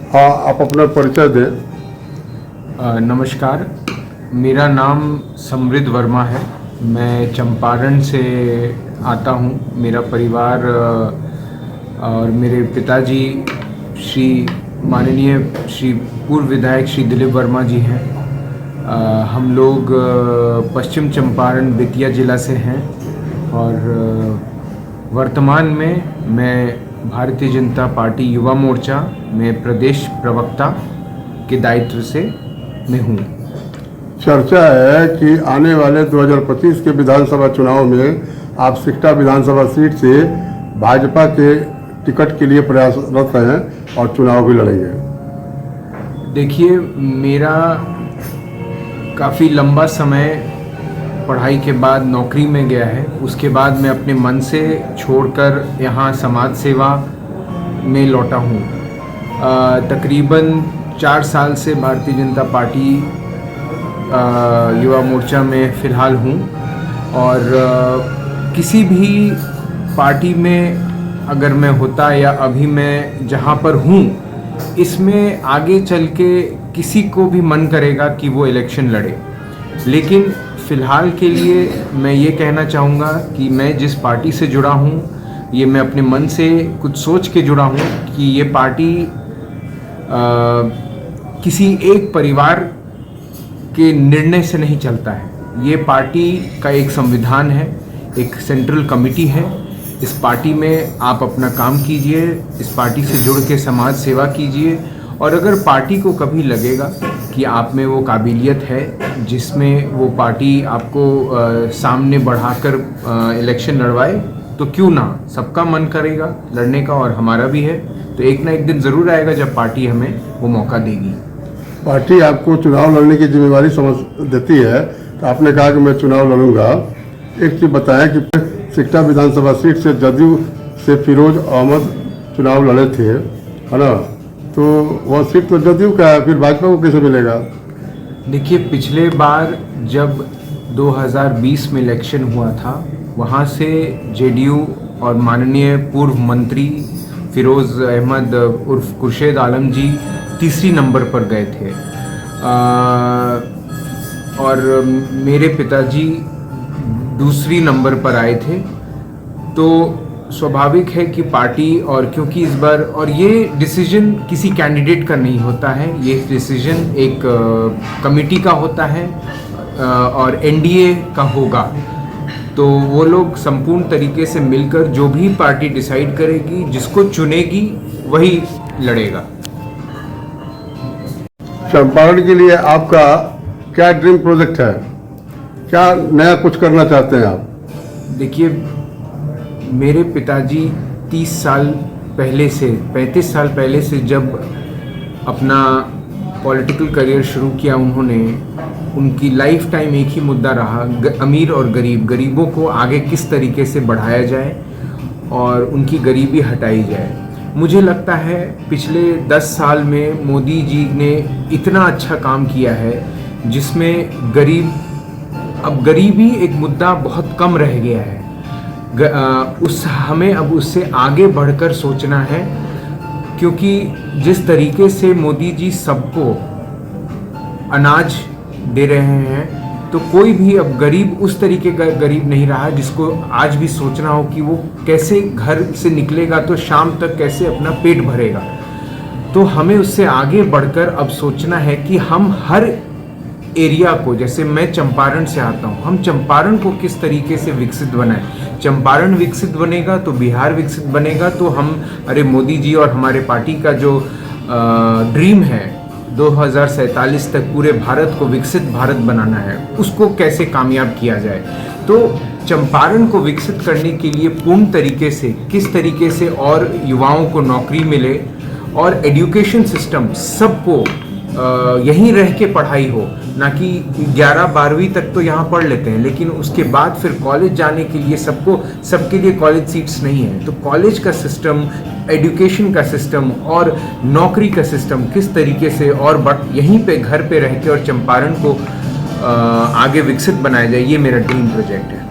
हाँ, आप अपना परिचय दें। नमस्कार, मेरा नाम समृद्ध वर्मा है। मैं चंपारण से आता हूँ। मेरा परिवार और मेरे पिताजी श्री माननीय श्री पूर्व विधायक श्री दिलीप वर्मा जी हैं। हम लोग पश्चिम चंपारण बेतिया ज़िला से हैं और वर्तमान में मैं भारतीय जनता पार्टी युवा मोर्चा में प्रदेश प्रवक्ता के दायित्व से में हूँ। चर्चा है कि आने वाले 2025 के विधानसभा चुनाव में आप सिकटा विधानसभा सीट से भाजपा के टिकट के लिए प्रयासरत हैं और चुनाव भी लड़ेंगे। देखिए, मेरा काफ़ी लंबा समय पढ़ाई के बाद नौकरी में गया है। उसके बाद मैं अपने मन से छोड़कर यहाँ समाज सेवा में लौटा हूँ। तकरीबन 4 साल से भारतीय जनता पार्टी युवा मोर्चा में फ़िलहाल हूँ और किसी भी पार्टी में अगर मैं होता या अभी मैं जहाँ पर हूँ, इसमें आगे चल के किसी को भी मन करेगा कि वो इलेक्शन लड़े। लेकिन फ़िलहाल के लिए मैं ये कहना चाहूँगा कि मैं जिस पार्टी से जुड़ा हूँ, ये मैं अपने मन से कुछ सोच के जुड़ा हूँ कि ये पार्टी किसी एक परिवार के निर्णय से नहीं चलता है। ये पार्टी का एक संविधान है, एक सेंट्रल कमेटी है। इस पार्टी में आप अपना काम कीजिए, इस पार्टी से जुड़ के समाज सेवा कीजिए और अगर पार्टी को कभी लगेगा कि आप में वो काबिलियत है जिसमें वो पार्टी आपको सामने बढ़ाकर इलेक्शन लड़वाए, तो क्यों ना। सबका मन करेगा लड़ने का और हमारा भी है। तो एक ना एक दिन ज़रूर आएगा जब पार्टी हमें वो मौका देगी। पार्टी आपको चुनाव लड़ने की जिम्मेवारी समझ देती है, तो आपने कहा कि मैं चुनाव लड़ूंगा। एक चीज़ बताएं कि सिकटा विधानसभा सीट से जदयू से फिरोज अहमद चुनाव लड़े थे, है ना? तो वह सीट तो जदयू का है, फिर भाजपा को कैसे मिलेगा? देखिए, पिछले बार जब 2020 में इलेक्शन हुआ था, वहाँ से जेडीयू और माननीय पूर्व मंत्री फिरोज़ अहमद उर्फ खुर्शीद आलम जी तीसरी नंबर पर गए थे और मेरे पिताजी दूसरी नंबर पर आए थे। तो स्वाभाविक है कि पार्टी, और क्योंकि इस बार, और ये डिसीजन किसी कैंडिडेट का नहीं होता है, ये डिसीजन एक कमेटी का होता है और एनडीए का होगा। तो वो लोग संपूर्ण तरीके से मिलकर जो भी पार्टी डिसाइड करेगी, जिसको चुनेगी वही लड़ेगा। चंपारण के लिए आपका क्या ड्रीम प्रोजेक्ट है? क्या नया कुछ करना चाहते हैं आप? देखिए, मेरे पिताजी 30 साल पहले से 35 साल पहले से जब अपना पॉलिटिकल करियर शुरू किया, उनकी लाइफ टाइम एक ही मुद्दा रहा, अमीर और गरीबों को आगे किस तरीके से बढ़ाया जाए और उनकी गरीबी हटाई जाए। मुझे लगता है पिछले 10 साल में मोदी जी ने इतना अच्छा काम किया है जिसमें अब गरीबी एक मुद्दा बहुत कम रह गया है। हमें अब उससे आगे बढ़कर सोचना है, क्योंकि जिस तरीके से मोदी जी सबको अनाज दे रहे हैं, तो कोई भी अब गरीब उस तरीके का गरीब नहीं रहा जिसको आज भी सोचना हो कि वो कैसे घर से निकलेगा तो शाम तक कैसे अपना पेट भरेगा। तो हमें उससे आगे बढ़कर अब सोचना है कि हम हर एरिया को, जैसे मैं चंपारण से आता हूँ, हम चंपारण को किस तरीके से विकसित बनाएं। चंपारण विकसित बनेगा तो बिहार विकसित बनेगा। तो अरे मोदी जी और हमारे पार्टी का जो ड्रीम है 2047 तक पूरे भारत को विकसित भारत बनाना है, उसको कैसे कामयाब किया जाए। तो चंपारण को विकसित करने के लिए पूर्ण तरीके से किस तरीके से और युवाओं को नौकरी मिले और एजुकेशन सिस्टम सबको यहीं रह के पढ़ाई हो, ना कि 11-12वीं तक तो यहाँ पढ़ लेते हैं, लेकिन उसके बाद फिर कॉलेज जाने के लिए सबके लिए कॉलेज सीट्स नहीं है। तो कॉलेज का सिस्टम, एजुकेशन का सिस्टम और नौकरी का सिस्टम किस तरीके से और यहीं पे घर पे रह के और चंपारण को आगे विकसित बनाया जाए, ये मेरा ड्रीम प्रोजेक्ट है।